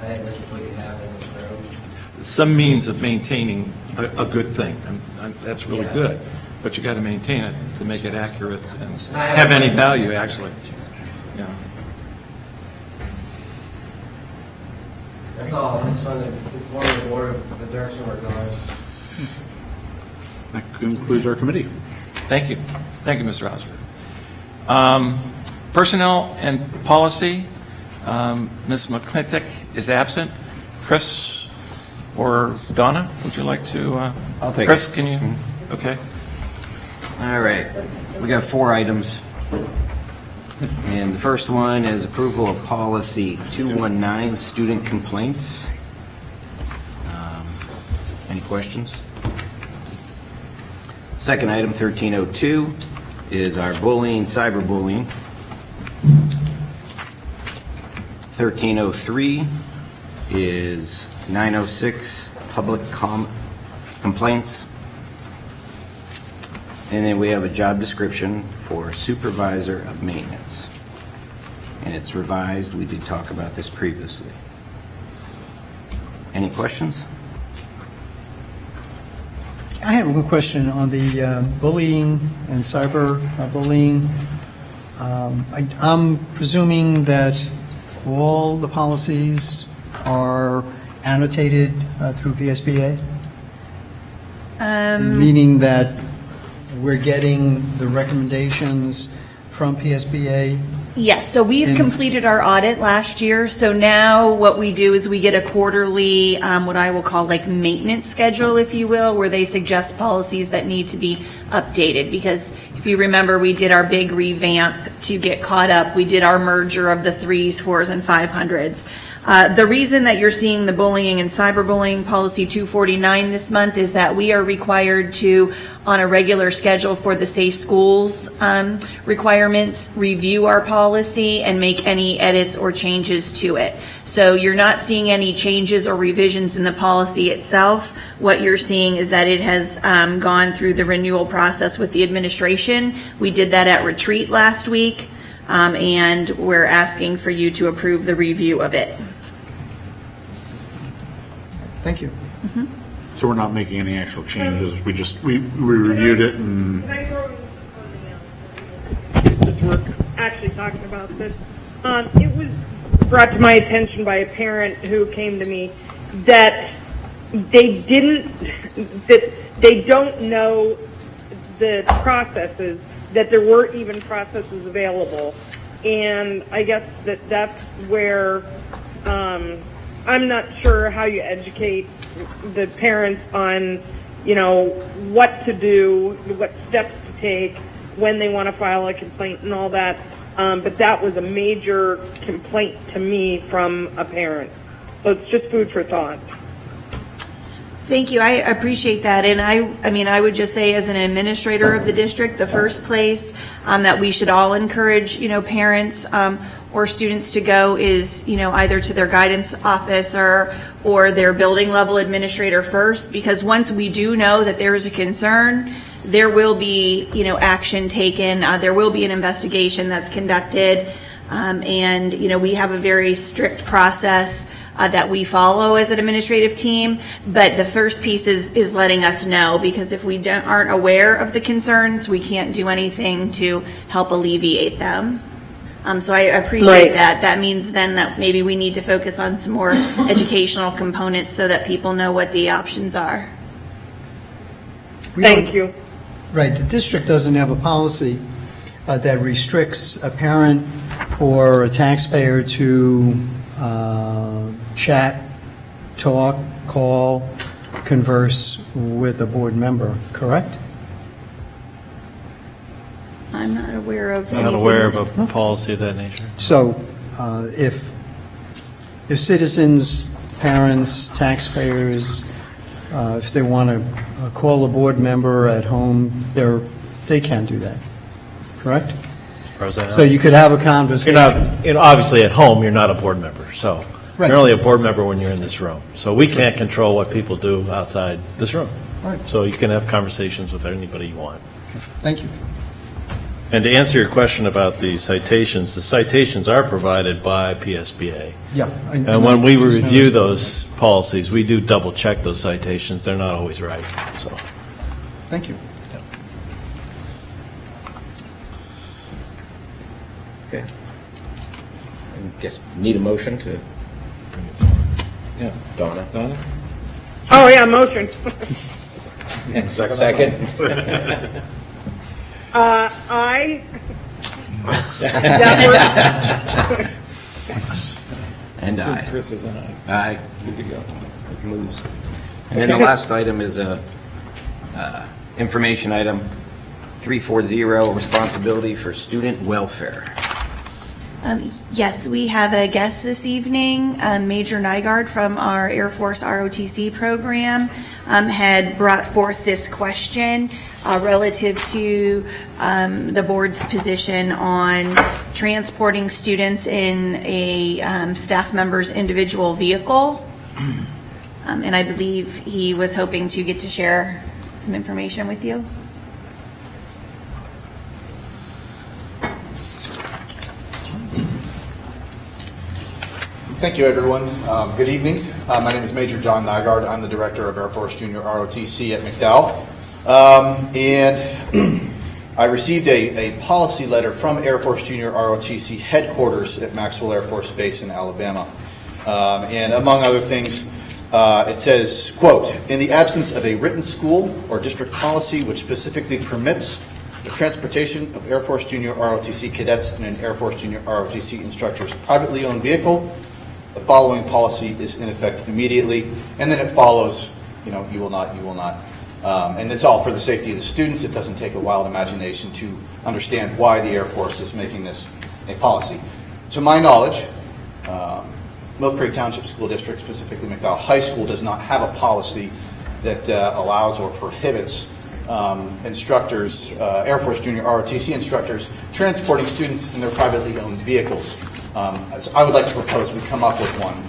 Speaker 8: hey, this is what you have in this room.
Speaker 5: Some means of maintaining a good thing. That's really good, but you got to maintain it to make it accurate and have any value, actually. Yeah.
Speaker 8: That's all. I just wanted to inform the board of the direction we're going.
Speaker 6: That concludes our committee.
Speaker 5: Thank you. Thank you, Mr. Osberg. Personnel and policy, Ms. McClintock is absent. Chris or Donna, would you like to?
Speaker 13: I'll take
Speaker 5: Chris,
Speaker 13: it.
Speaker 5: can you? Okay.
Speaker 13: All right. We got 4 items. And the first one is approval of policy 219, student complaints. Any questions? Second item, 1302, is our bullying, cyberbullying. 1303 is 906, public complaints. And then we have a job description for supervisor of maintenance. And it's revised. We did talk about this previously. Any questions?
Speaker 14: I have a question on the bullying and cyber bullying. I'm presuming that all the policies are annotated through PSBA? Meaning that we're getting the recommendations from PSBA?
Speaker 2: Yes, so we've completed our audit last year, so now what we do is we get a quarterly, what I will call like maintenance schedule, if you will, where they suggest policies that need to be updated, because If you remember, we did our big revamp to get caught up. We did our merger of the 3s, 4s, and 500s. The reason that you're seeing the bullying and cyberbullying policy 249 this month is that we are required to, on a regular schedule for the safe schools requirements, review our policy and make any edits or changes to it. So you're not seeing any changes or revisions in the policy itself. What you're seeing is that it has gone through the renewal process with the administration. We did that at retreat last week, and we're asking for you to approve the review of it.
Speaker 14: Thank you.
Speaker 6: So we're not making any actual changes, we reviewed it and...
Speaker 15: We're actually talking about this. It was brought to my attention by a parent who came to me that they don't know the processes, that there were even processes available. And I guess that's where I'm not sure how you educate the parents on, what to do, what steps to take, when they want to file a complaint and all that. But that was a major complaint to me from a parent. So it's just food for thought.
Speaker 2: Thank you. I appreciate that. And I would just say, as an administrator of the district, the first place that we should all encourage, parents or students to go is, either to their guidance officer or their building level administrator first, because once we do know that there is a concern, there will be, action taken. There will be an investigation that's conducted. And, we have a very strict process that we follow as an administrative team. But the first piece is letting us know, because if we aren't aware of the concerns, we can't do anything to help alleviate them. So I appreciate that. That means then that maybe we need to focus on some more educational components so that people know what the options are.
Speaker 15: Thank you.
Speaker 14: Right, the district doesn't have a policy that restricts a parent or a taxpayer to chat, talk, call, converse with a board member, correct?
Speaker 2: I'm not aware of
Speaker 16: I'm not aware of a policy of that nature.
Speaker 14: So if citizens, parents, taxpayers, if they want to call a board member at home, they can do that, correct?
Speaker 16: As far as I know.
Speaker 14: So you could have a conversation.
Speaker 16: You're not, obviously at home, you're not a board member, so
Speaker 14: Right.
Speaker 16: you're only a board member when you're in this room. So we can't control what people do outside this room.
Speaker 14: Right.
Speaker 16: So you can have conversations with anybody you want.
Speaker 14: Thank you.
Speaker 16: And to answer your question about the citations are provided by PSBA.
Speaker 14: Yeah.
Speaker 16: And when we review those policies, we do double check those citations. They're not always right, so.
Speaker 14: Thank you.
Speaker 13: Okay. I guess need a motion to bring it forward. Yeah, Donna?
Speaker 15: Oh, yeah, motion.
Speaker 13: Second?
Speaker 15: Aye. That works.
Speaker 13: And aye.
Speaker 16: Chris is an aye.
Speaker 13: Aye. Good to go. It moves. And then the last item is a information item, 340, responsibility for student welfare.
Speaker 2: Yes, we have a guest this evening. Major Nygaard from our Air Force ROTC program had brought forth this question relative to the board's position on transporting students in a staff member's individual vehicle. And I believe he was hoping to get to share some information with you.
Speaker 17: Thank you, everyone. Good evening. My name is Major John Nygaard. I'm the Director of Air Force Junior ROTC at McDowell. And I received a policy letter from Air Force Junior ROTC headquarters at Maxwell Air Force Base in Alabama. And among other things, it says, quote, in the absence of a written school or district policy which specifically permits the transportation of Air Force Junior ROTC cadets in an Air Force Junior ROTC instructor's privately owned vehicle, the following policy is in effect immediately, and then it follows, you will not And it's all for the safety of the students. It doesn't take a wild imagination to understand why the Air Force is making this a policy. To my knowledge, Mill Creek Township School District, specifically McDowell High School, does not have a policy that allows or prohibits instructors, Air Force Junior ROTC instructors, transporting students in their privately owned vehicles. So I would like to propose we come up with one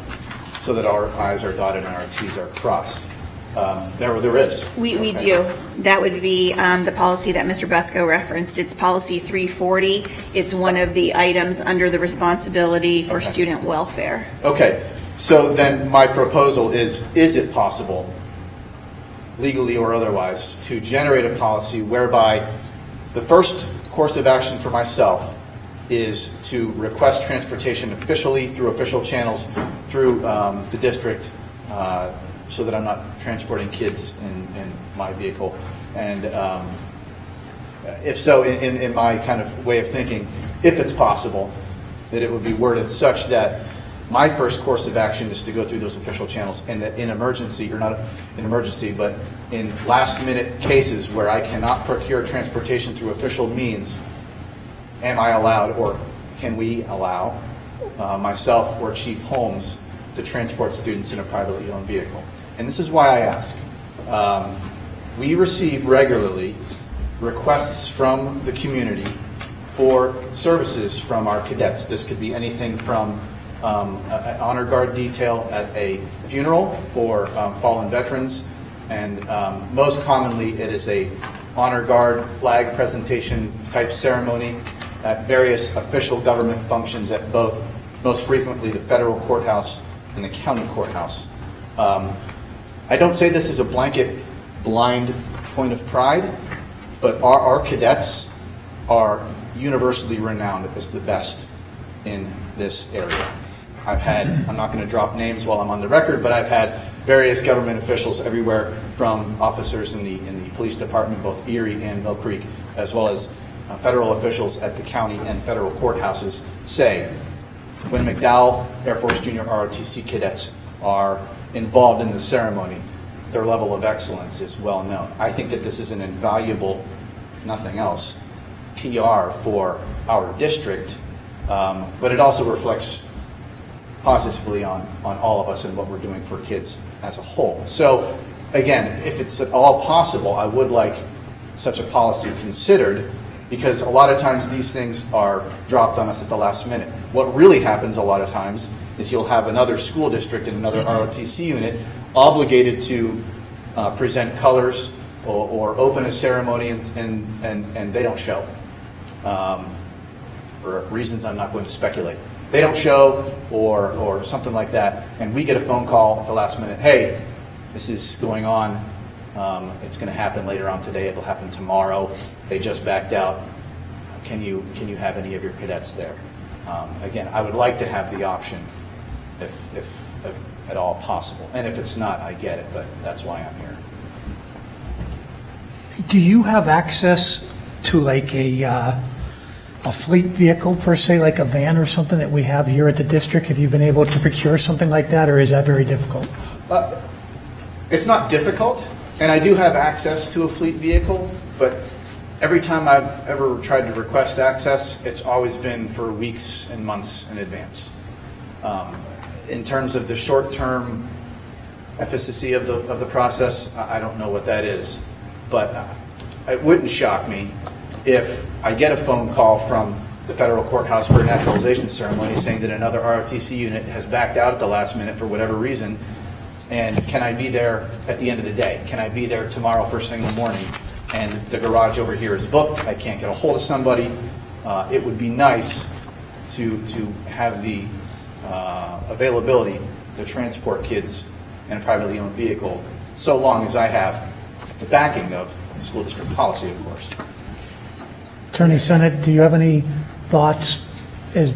Speaker 17: so that our I's are dotted and our T's are crossed. There is.
Speaker 2: We do. That would be the policy that Mr. Busco referenced. It's policy 340. It's one of the items under the responsibility for student welfare.
Speaker 17: Okay, so then my proposal is it possible, legally or otherwise, to generate a policy whereby the first course of action for myself is to request transportation officially through official channels through the district, so that I'm not transporting kids in my vehicle. And if so, in my kind of way of thinking, if it's possible, that it would be worded such that my first course of action is to go through those official channels, and that in emergency, or not in emergency, but in last minute cases where I cannot procure transportation through official means, am I allowed, or can we allow myself or Chief Holmes to transport students in a privately owned vehicle? And this is why I ask. We receive regularly requests from the community for services from our cadets. This could be anything from an honor guard detail at a funeral for fallen veterans, and most commonly it is a honor guard flag presentation type ceremony at various official government functions at both, most frequently, the federal courthouse and the county courthouse. I don't say this as a blanket blind point of pride, but our cadets are universally renowned as the best in this area. I'm not going to drop names while I'm on the record, but I've had various government officials everywhere from officers in the police department, both Erie and Mill Creek, as well as federal officials at the county and federal courthouses say, when McDowell Air Force Junior ROTC cadets are involved in the ceremony, their level of excellence is well known. I think that this is an invaluable, if nothing else, PR for our district, but it also reflects positively on all of us and what we're doing for kids as a whole. So again, if it's at all possible, I would like such a policy considered, because a lot of times these things are dropped on us at the last minute. What really happens a lot of times is you'll have another school district and another ROTC unit obligated to present colors or open a ceremony, and they don't show. For reasons I'm not going to speculate. They don't show or something like that, and we get a phone call at the last minute, hey, this is going on, it's going to happen later on today, it'll happen tomorrow, they just backed out, can you have any of your cadets there? Again, I would like to have the option if at all possible, and if it's not, I get it, but that's why I'm here.
Speaker 11: Do you have access to like a fleet vehicle per se, like a van or something that we have here at the district? Have you been able to procure something like that, or is that very difficult?
Speaker 17: It's not difficult, and I do have access to a fleet vehicle, but every time I've ever tried to request access, it's always been for weeks and months in advance. In terms of the short-term efficacy of the process, I don't know what that is, but it wouldn't shock me if I get a phone call from the federal courthouse for a naturalization ceremony saying that another ROTC unit has backed out at the last minute for whatever reason, and can I be there at the end of the day? Can I be there tomorrow first thing in the morning? And the garage over here is booked, I can't get a hold of somebody. It would be nice to have the availability to transport kids in a privately owned vehicle, so long as I have the backing of school district policy, of course.
Speaker 11: Attorney Senate, do you have any thoughts as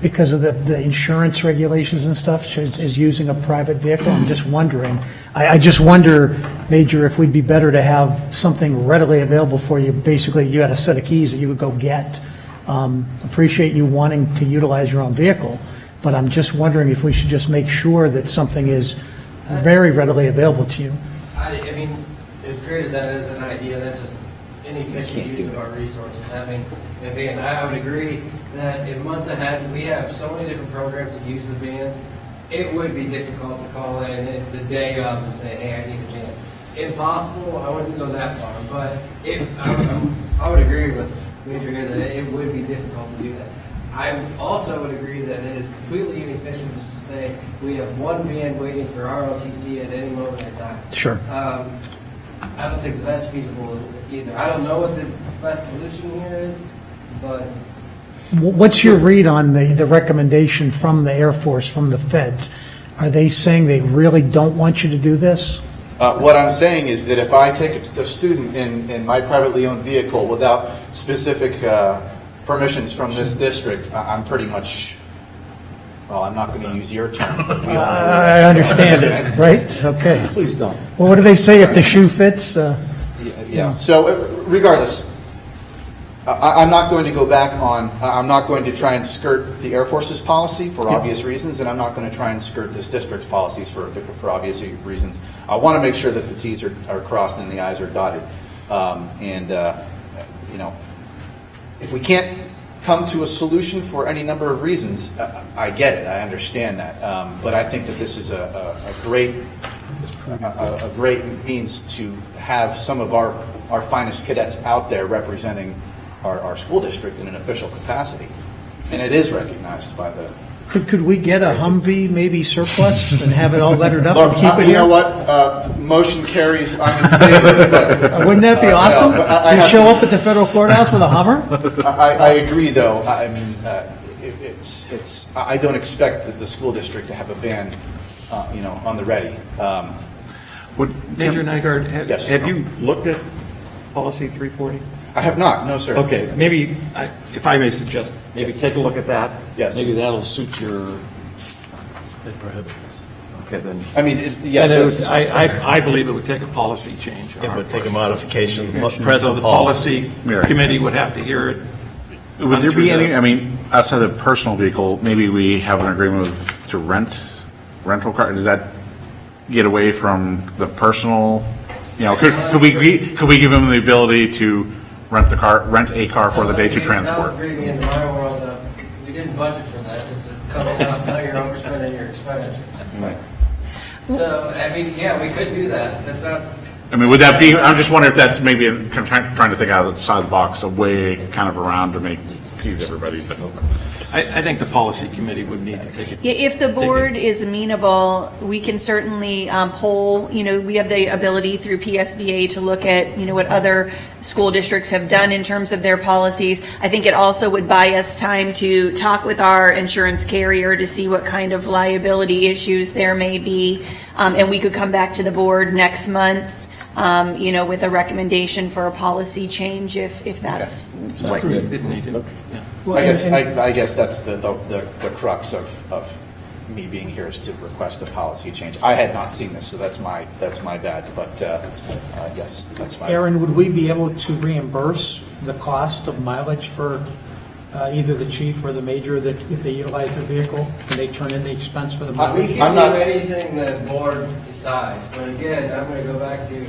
Speaker 11: because of the insurance regulations and stuff is using a private vehicle? I'm just wondering. I just wonder, Major, if we'd be better to have something readily available for you. Basically, you had a set of keys that you would go get. Appreciate you wanting to utilize your own vehicle, but I'm just wondering if we should just make sure that something is very readily available to you.
Speaker 8: I mean, it's great criticize that as an idea. That's just inefficient use of our resources. Having a van, I would agree that in months ahead, we have so many different programs that use the vans. It would be difficult to call in the day of and say, hey, I need a van. Impossible, I wouldn't go that far, but I would agree with Major here that it would be difficult to do that. I also would agree that it is completely inefficient to say we have one van waiting for ROTC at any moment in time.
Speaker 11: Sure.
Speaker 8: I don't think that that's feasible either. I don't know what the best solution here is, but
Speaker 11: What's your read on the recommendation from the Air Force, from the feds? Are they saying they really don't want you to do this?
Speaker 17: What I'm saying is that if I take a student in my privately owned vehicle without specific permissions from this district, I'm pretty much, well, I'm not going to use your term.
Speaker 11: I understand it, right? Okay.
Speaker 13: Please don't.
Speaker 11: Well, what do they say if the shoe fits?
Speaker 17: Yeah. So regardless, I'm not going to go back on, I'm not going to try and skirt the Air Force's policy for obvious reasons, and I'm not going to try and skirt this district's policies for obvious reasons. I want to make sure that the T's are crossed and the I's are dotted. You know, if we can't come to a solution for any number of reasons, I get it, I understand that. But I think that this is a great means to have some of our finest cadets out there representing our school district in an official capacity. And it is recognized by the...
Speaker 11: Could we get a Humvee, maybe surplus, and have it all lettered up and keep it here?
Speaker 17: You know what? Motion carries. I'm in favor. But,
Speaker 11: wouldn't that be awesome?
Speaker 17: You
Speaker 11: show up at the federal courthouse with a Hummer?
Speaker 17: I agree, though. I mean, I don't expect the school district to have a van, on the ready.
Speaker 5: Major Nygaard,
Speaker 17: Yes.
Speaker 5: have you looked at policy 340?
Speaker 17: I have not, no, sir.
Speaker 5: Okay, maybe, if I may suggest, maybe take a look at that.
Speaker 17: Yes.
Speaker 5: Maybe that'll suit your... It prohibits. Okay, then.
Speaker 17: I mean,
Speaker 5: I believe it would take a policy change.
Speaker 16: It would take a modification.
Speaker 5: So the policy committee would have to hear it.
Speaker 6: Would there be any, I mean, outside of personal vehicle, maybe we have an agreement to rental car? Does that get away from the personal, could we give them the ability to rent a car for the day to transport?
Speaker 8: Without agreeing in my world, we didn't budget for this. It's coming up, now you're overspending your expenditure.
Speaker 17: Right.
Speaker 8: So, I mean, yeah, we could do that. That's not...
Speaker 6: I mean, would that be, I'm just wondering if that's maybe, trying to think outside the box, a way kind of around to please everybody, but...
Speaker 5: I think the policy committee would need to take it.
Speaker 2: Yeah, if the board is amenable, we can certainly poll, we have the ability through PSBA to look at, what other school districts have done in terms of their policies. I think it also would buy us time to talk with our insurance carrier to see what kind of liability issues there may be. And we could come back to the board next month, with a recommendation for a policy change if that's what
Speaker 5: it looks.
Speaker 17: I guess that's the crux of me being here is to request a policy change. I had not seen this, so that's my bad. But yes, that's my.
Speaker 11: Aaron, would we be able to reimburse the cost of mileage for either the chief or the major that if they utilize their vehicle and they turn in the expense for the mileage?
Speaker 8: We can't do anything that the board decides. But again, I'm going to go back to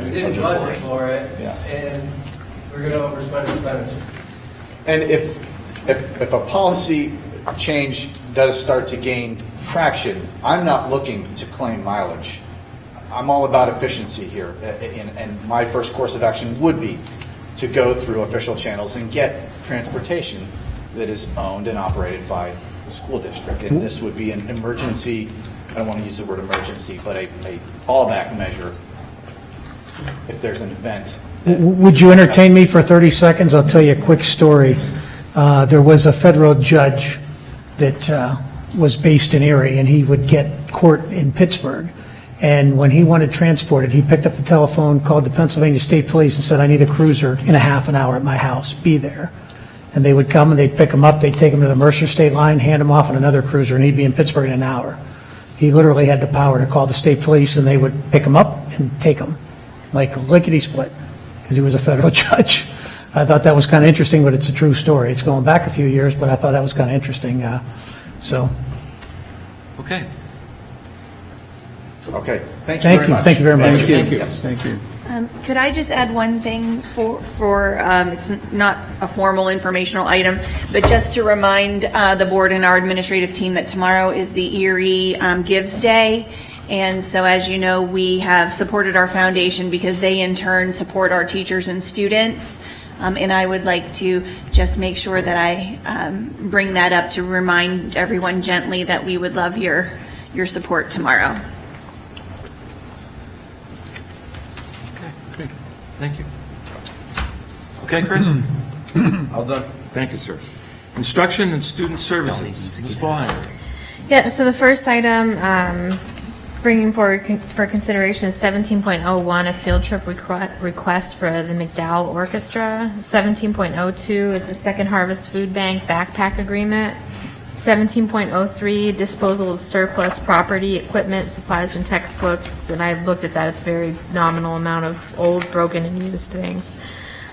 Speaker 8: we didn't budget for it, and we're going to overspend expenditure.
Speaker 17: And if a policy change does start to gain traction, I'm not looking to claim mileage. I'm all about efficiency here, and my first course of action would be to go through official channels and get transportation that is owned and operated by the school district. And this would be an emergency, I don't want to use the word emergency, but a fallback measure if there's an event.
Speaker 11: Would you entertain me for 30 seconds? I'll tell you a quick story. There was a federal judge that was based in Erie, and he would get court in Pittsburgh. And when he wanted transported, he picked up the telephone, called the Pennsylvania State Police, and said, I need a cruiser in a half an hour at my house. Be there. And they would come, and they'd pick him up. They'd take him to the Mercer State line, hand him off on another cruiser, and he'd be in Pittsburgh in an hour. He literally had the power to call the state police, and they would pick him up and take him, like lickety-split, because he was a federal judge. I thought that was kind of interesting, but it's a true story. It's going back a few years, but I thought that was kind of interesting.
Speaker 5: Okay.
Speaker 17: Okay. Thank you very much.
Speaker 11: Thank you very much.
Speaker 14: Thank you.
Speaker 17: Yes.
Speaker 14: Thank you.
Speaker 2: Could I just add one thing for it's not a formal informational item, but just to remind the board and our administrative team that tomorrow is the Erie Gives Day. And so, as you know, we have supported our foundation because they in turn support our teachers and students. And I would like to just make sure that I bring that up to remind everyone gently that we would love your support tomorrow.
Speaker 5: Great. Thank you. Okay, Chris?
Speaker 13: All done.
Speaker 5: Thank you, sir. Instruction and Student Services. Ms. Ballheimer.
Speaker 9: Yeah, so the first item bringing forward for consideration is 17.01, a field trip request for the McDowell Orchestra. 17.02 is the Second Harvest Food Bank backpack agreement. 17.03, disposal of surplus property, equipment, supplies, and textbooks. And I've looked at that. It's a very nominal amount of old, broken, and used things.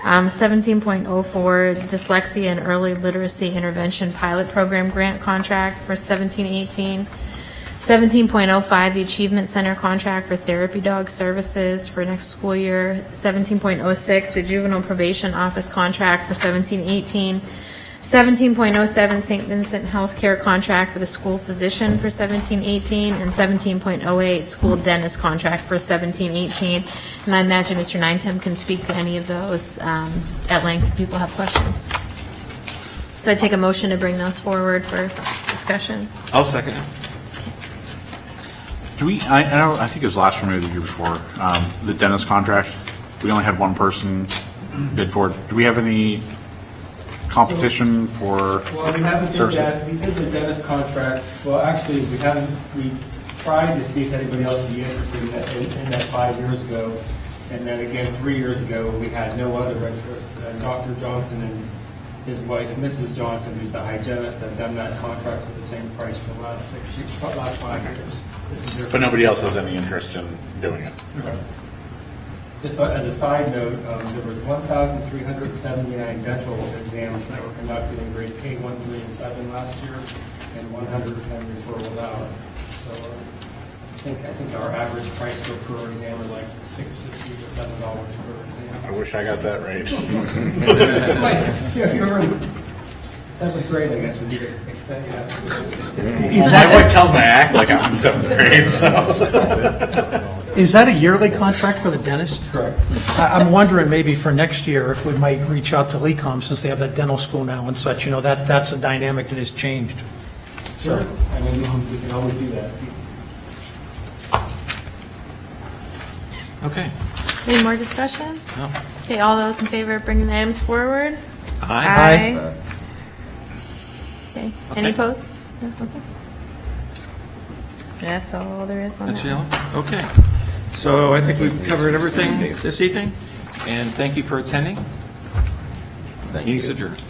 Speaker 9: 17.04, dyslexia and early literacy intervention pilot program grant contract for 17-18. 17.05, the Achievement Center contract for therapy dog services for next school year. 17.06, the Juvenile Probation Office contract for 17-18. 17.07, St. Vincent Healthcare contract for the school physician for 17-18. And 17.08, school dentist contract for 17-18. And I imagine Mr. Ninetem can speak to any of those at length if people have questions. So I take a motion to bring those forward for discussion.
Speaker 5: I'll second it.
Speaker 6: Do we, I think it was last year, maybe the year before, the dentist contract, we only had one person bid for it. Do we have any competition for
Speaker 1: Well, we haven't did
Speaker 6: services?
Speaker 1: that. We did the dentist contract. Well, actually, we haven't. We tried to see if anybody else would be interested in that 5 years ago, and then again 3 years ago we had no other interest. Dr. Johnson and his wife, Mrs. Johnson, who's the hygienist, have done that contract for the same price for the last 6 years, last 5 years. This is their
Speaker 6: But nobody else has any interest in doing it.
Speaker 1: Okay. Just as a side note, there was 1,379 dental exams that were conducted in grades K, 1, 3, and 7 last year, and 110 referrals out. So I think our average price per exam is like $6.50 to $7 per exam.
Speaker 6: I wish I got that right.
Speaker 1: Yeah, if you were in 7th grade, I guess we need to extend that.
Speaker 6: My wife tells me I act like I'm in 7th grade, so.
Speaker 11: Is that a yearly contract for the dentist?
Speaker 1: Correct.
Speaker 11: I'm wondering maybe for next year if we might reach out to LECOM since they have that dental school now and such, you know, that's a dynamic that has changed.
Speaker 1: Sure. I mean, we can always do that.
Speaker 5: Okay.
Speaker 9: Any more discussion?
Speaker 5: No.
Speaker 9: Okay, all those in favor of bringing the items forward?
Speaker 5: Aye.
Speaker 9: Aye. Okay, any
Speaker 5: Okay.
Speaker 9: opposed? No? Okay. That's all there is on
Speaker 5: That's
Speaker 9: that.
Speaker 5: yellow? Okay. So I think we've covered everything this evening, and thank you for attending. Meeting's adjourned.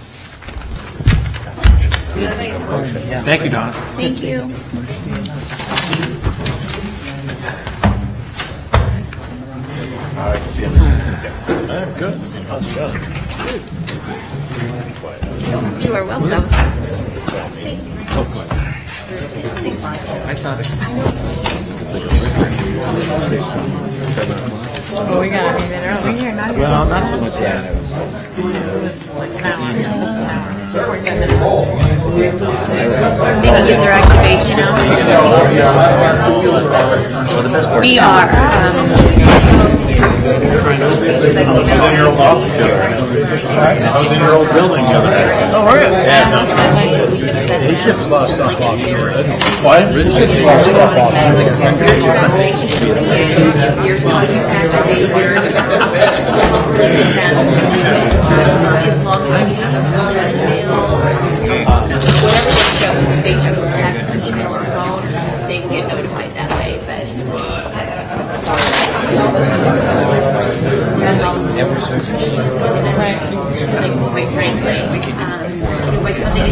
Speaker 5: Thank you, Don.
Speaker 2: Thank you.
Speaker 6: I can see it.
Speaker 16: Good. How's it going?
Speaker 2: You are welcome.
Speaker 5: I thought
Speaker 9: Oh, we gotta leave it early. We're not here.
Speaker 5: well, not so much that.
Speaker 9: It was like an hour. It was an hour. 45 minutes.
Speaker 2: Thank you, their activation hours. We are.
Speaker 6: I was in your old office the other night. I was in your old building the other night.
Speaker 9: Oh, were you?
Speaker 10: He ships a lot of stuff offshore.
Speaker 6: What?
Speaker 10: He ships a lot of stuff offshore.
Speaker 2: As long as you have whatever they chose, text, email, or phone, they can get notified that way, but. Quite frankly, by the time they get